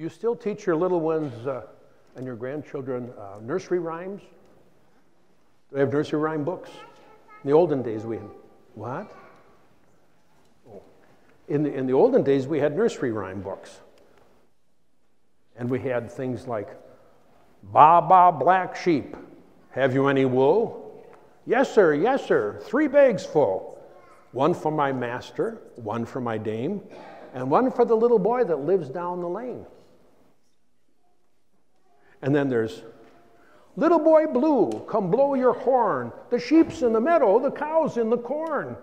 Do you still teach your little ones and your grandchildren nursery rhymes? Do they have nursery rhyme books? In the olden days we had, what? Oh. In the olden days we had nursery rhyme books. And we had things like, "Ba, ba, black sheep, have you any wool? Yes, sir, 3 bags full. One for my master, one for my dame, and one for the little boy that lives down the lane." And then there's, "Little boy blue, come blow your horn. The sheep's in the meadow, the cow's in the corn.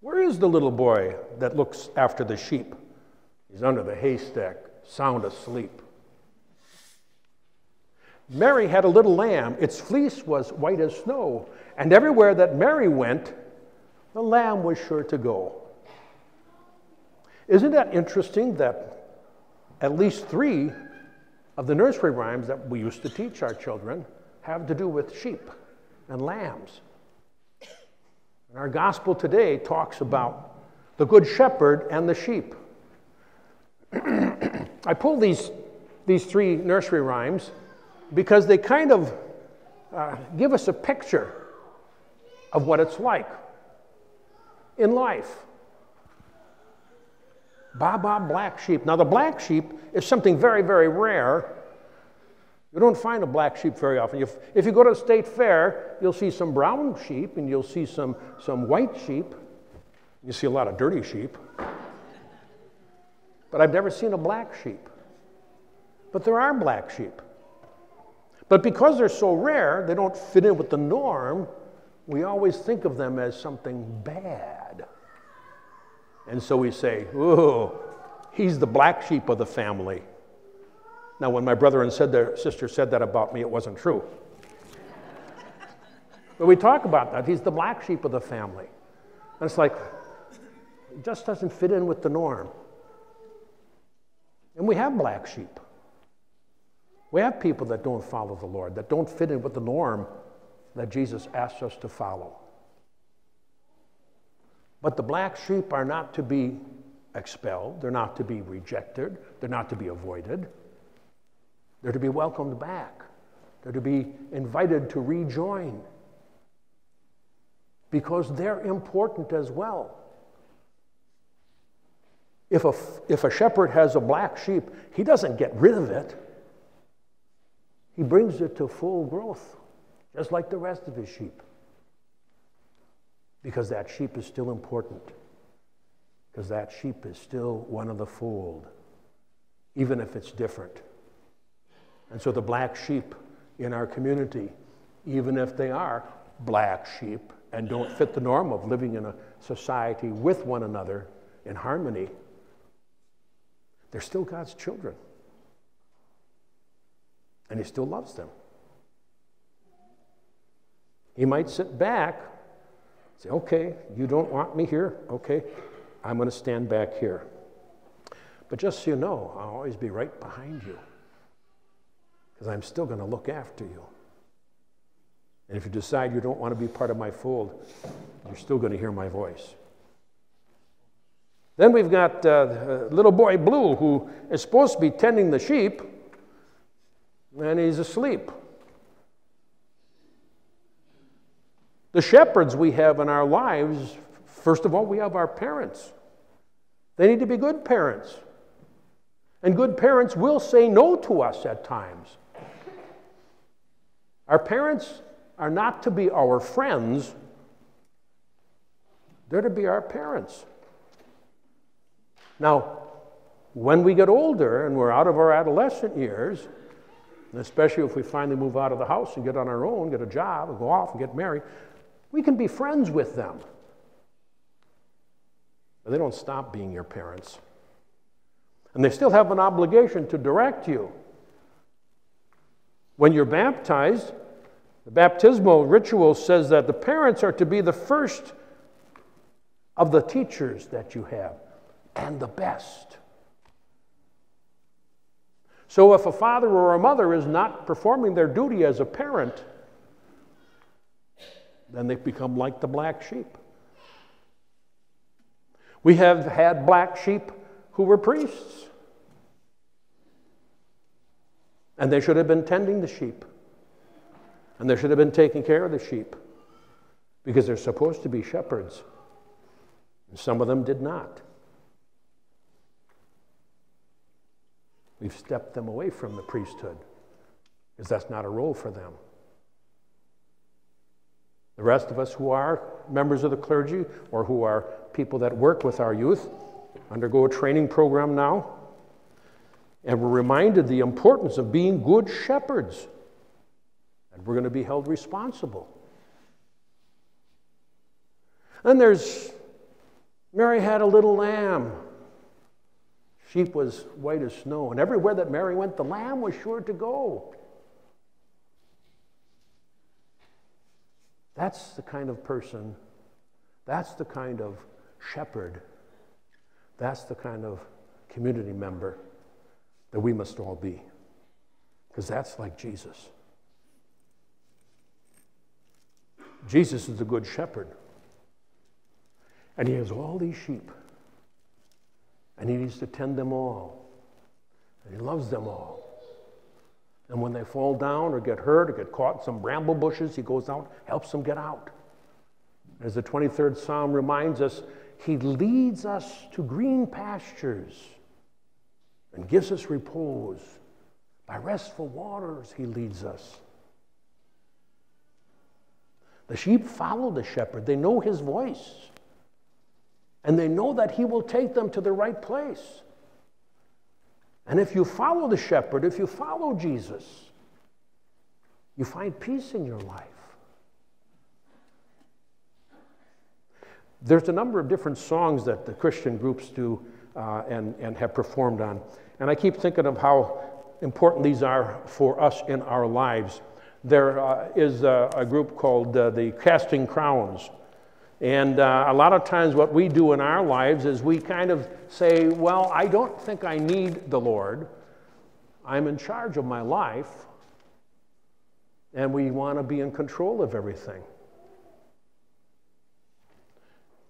Where is the little boy that looks after the sheep? He's under the haystack, sound asleep. Mary had a little lamb. Its fleece was white as snow. And everywhere that Mary went, the lamb was sure to go." Isn't that interesting that at least 3 of the nursery rhymes that we used to teach our children have to do with sheep and lambs? And our gospel today talks about the good shepherd and the sheep. I pulled these 3 nursery rhymes because they kind of give us a picture of what it's like in life. Ba, ba, black sheep. Now the black sheep is something very, very rare. You don't find a black sheep very often. If you go to the state fair, you'll see some brown sheep and you'll see some white sheep. You see a lot of dirty sheep. But I've never seen a black sheep. But there are black sheep. But because they're so rare, they don't fit in with the norm, we always think of them as something bad. And so we say, "Ooh, he's the black sheep of the family." Now, when my brother and sister said that about me, it wasn't true. But we talk about that. He's the black sheep of the family. And it's like, it just doesn't fit in with the norm. And we have black sheep. We have people that don't follow the Lord, that don't fit in with the norm that Jesus asks us to follow. But the black sheep are not to be expelled. They're not to be rejected. They're not to be avoided. They're to be welcomed back. They're to be invited to rejoin because they're important as well. If a shepherd has a black sheep, he doesn't get rid of it. He brings it to full growth, just like the rest of his sheep. Because that sheep is still important. Because that sheep is still one of the fold, even if it's different. And so the black sheep in our community, even if they are black sheep and don't fit the norm of living in a society with one another in harmony, they're still God's children. And he still loves them. He might sit back, say, "Okay, you don't want me here. Okay, I'm going to stand back here. But just so you know, I'll always be right behind you because I'm still going to look after you. And if you decide you don't want to be part of my fold, you're still going to hear my voice." Then we've got little boy Blue, who is supposed to be tending the sheep, and he's asleep. The shepherds we have in our lives, first of all, we have our parents. They need to be good parents. And good parents will say no to us at times. Our parents are not to be our friends. They're to be our parents. Now, when we get older and we're out of our adolescent years, and especially if we finally move out of the house and get on our own, get a job, and go off and get married, we can be friends with them. But they don't stop being your parents. And they still have an obligation to direct you. When you're baptized, the baptismal ritual says that the parents are to be the first of the teachers that you have, and the best. So if a father or a mother is not performing their duty as a parent, then they become like the black sheep. We have had black sheep who were priests. And they should have been tending the sheep. And they should have been taking care of the sheep. Because they're supposed to be shepherds. And some of them did not. We've stepped them away from the priesthood. Because that's not a role for them. The rest of us who are members of the clergy or who are people that work with our youth undergo a training program now. And we're reminded the importance of being good shepherds. And we're going to be held responsible. And Mary had a little lamb. Sheep was white as snow. And everywhere that Mary went, the lamb was sure to go. That's the kind of person, that's the kind of shepherd, that's the kind of community member that we must all be. Because that's like Jesus. Jesus is the good shepherd. And he has all these sheep. And he needs to tend them all. And he loves them all. And when they fall down or get hurt or get caught in some bramble bushes, he goes out, helps them get out. As the 23rd Psalm reminds us, he leads us to green pastures and gives us repose. By restful waters, he leads us. The sheep follow the shepherd. They know his voice. And they know that he will take them to the right place. And if you follow the shepherd, if you follow Jesus, you find peace in your life. There's a number of different songs that the Christian groups do and have performed on. And I keep thinking of how important these are for us in our lives. There is a group called the Casting Crowns. And a lot of times what we do in our lives is we kind of say, well, I don't think I need the Lord. I'm in charge of my life. And we want to be in control of everything.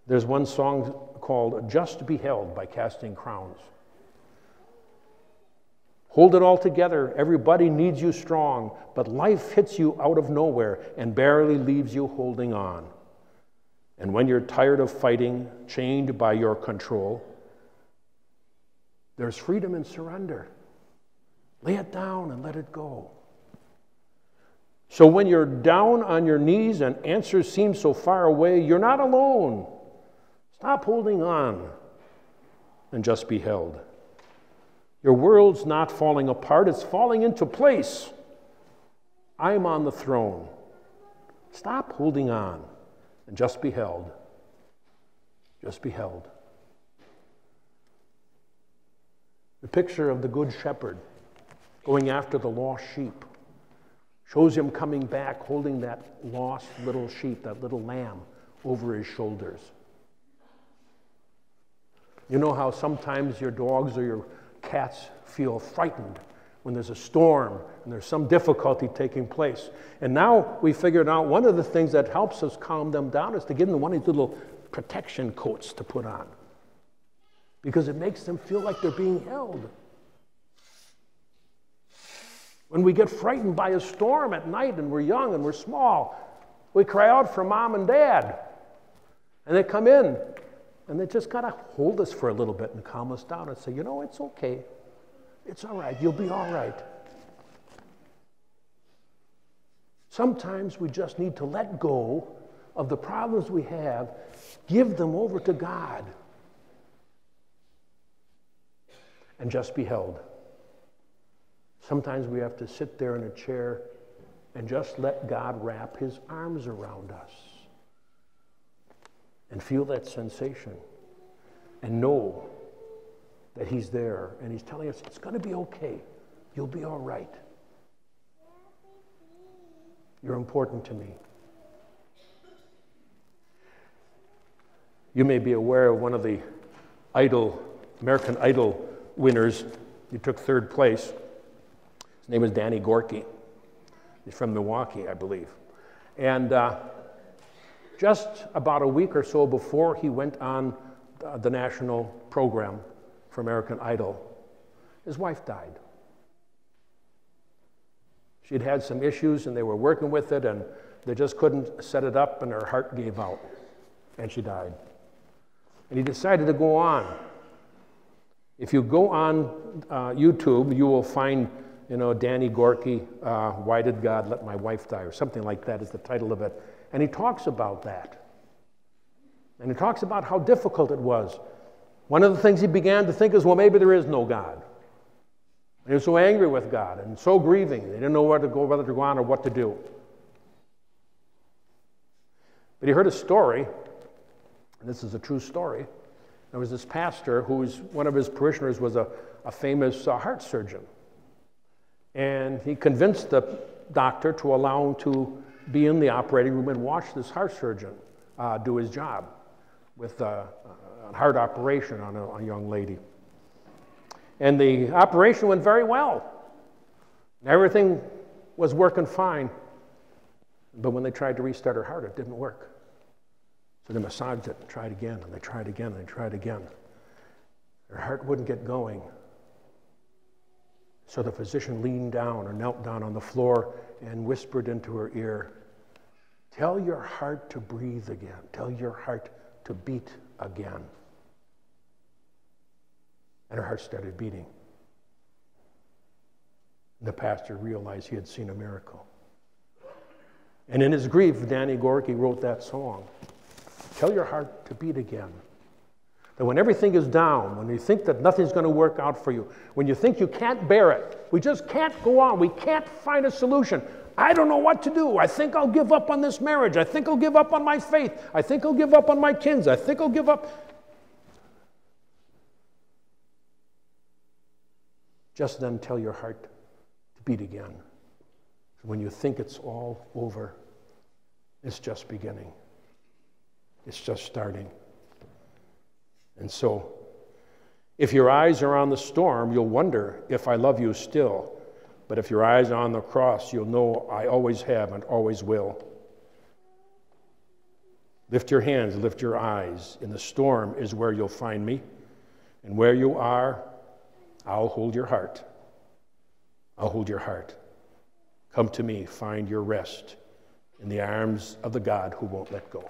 There's one song called Just Be Held by Casting Crowns. Hold it all together. Everybody needs you strong, but life hits you out of nowhere and barely leaves you holding on. And when you're tired of fighting, chained by your control, there's freedom in surrender. Lay it down and let it go. So when you're down on your knees and answers seem so far away, you're not alone. Stop holding on and just be held. Your world's not falling apart, it's falling into place. I'm on the throne. Stop holding on. And just be held. Just be held. The picture of the Good Shepherd going after the lost sheep shows him coming back holding that lost little sheep, that little lamb, over his shoulders. You know how sometimes your dogs or your cats feel frightened when there's a storm and there's some difficulty taking place. And now we figured out one of the things that helps us calm them down is to give them one of these little protection coats to put on. Because it makes them feel like they're being held. When we get frightened by a storm at night and we're young and we're small, we cry out for mom and dad. And they come in and they just gotta hold us for a little bit and calm us down and say, you know, it's okay. It's all right. You'll be all right. Sometimes we just need to let go of the problems we have, give them over to God, and just be held. Sometimes we have to sit there in a chair and just let God wrap his arms around us and feel that sensation and know that he's there and he's telling us it's going to be okay. You'll be all right. You're important to me. You may be aware of one of the American Idol winners. He took third place. His name is Danny Gorky. He's from Milwaukee, I believe. And just about a week or so before he went on the national program for American Idol, his wife died. She'd had some issues, and they were working with it, and they just couldn't set it up, and her heart gave out, and she died. And he decided to go on. If you go on YouTube, you will find, Danny Gorky, Why Did God Let My Wife Die, or something like that is the title of it. And he talks about that. And he talks about how difficult it was. One of the things he began to think is, well, maybe there is no God. And he was so angry with God and so grieving. They didn't know whether to go on or what to do. But he heard a story, and this is a true story. There was this pastor one of his parishioners was a famous heart surgeon. And he convinced the doctor to allow him to be in the operating room and watch this heart surgeon do his job with a heart operation on a young lady. And the operation went very well. Everything was working fine. But when they tried to restart her heart, it didn't work. So they massaged it and tried again, and they tried again, and they tried again. Her heart wouldn't get going. So the physician leaned down or knelt down on the floor and whispered into her ear, "Tell your heart to breathe again. Tell your heart to beat again." And her heart started beating. And the pastor realized he had seen a miracle. And in his grief, Danny Gorky wrote that song. Tell your heart to beat again. That when everything is down, when you think that nothing's going to work out for you, when you think you can't bear it, we just can't go on, we can't find a solution. I don't know what to do. I think I'll give up on this marriage. I think I'll give up on my faith. I think I'll give up on my kids. I think I'll give up. Just then tell your heart to beat again. When you think it's all over, it's just beginning. It's just starting. And so, if your eyes are on the storm, you'll wonder if I love you still. But if your eyes are on the cross, you'll know I always have and always will. Lift your hands, lift your eyes. In the storm is where you'll find me. And where you are, I'll hold your heart. I'll hold your heart. Come to me, find your rest in the arms of the God who won't let go.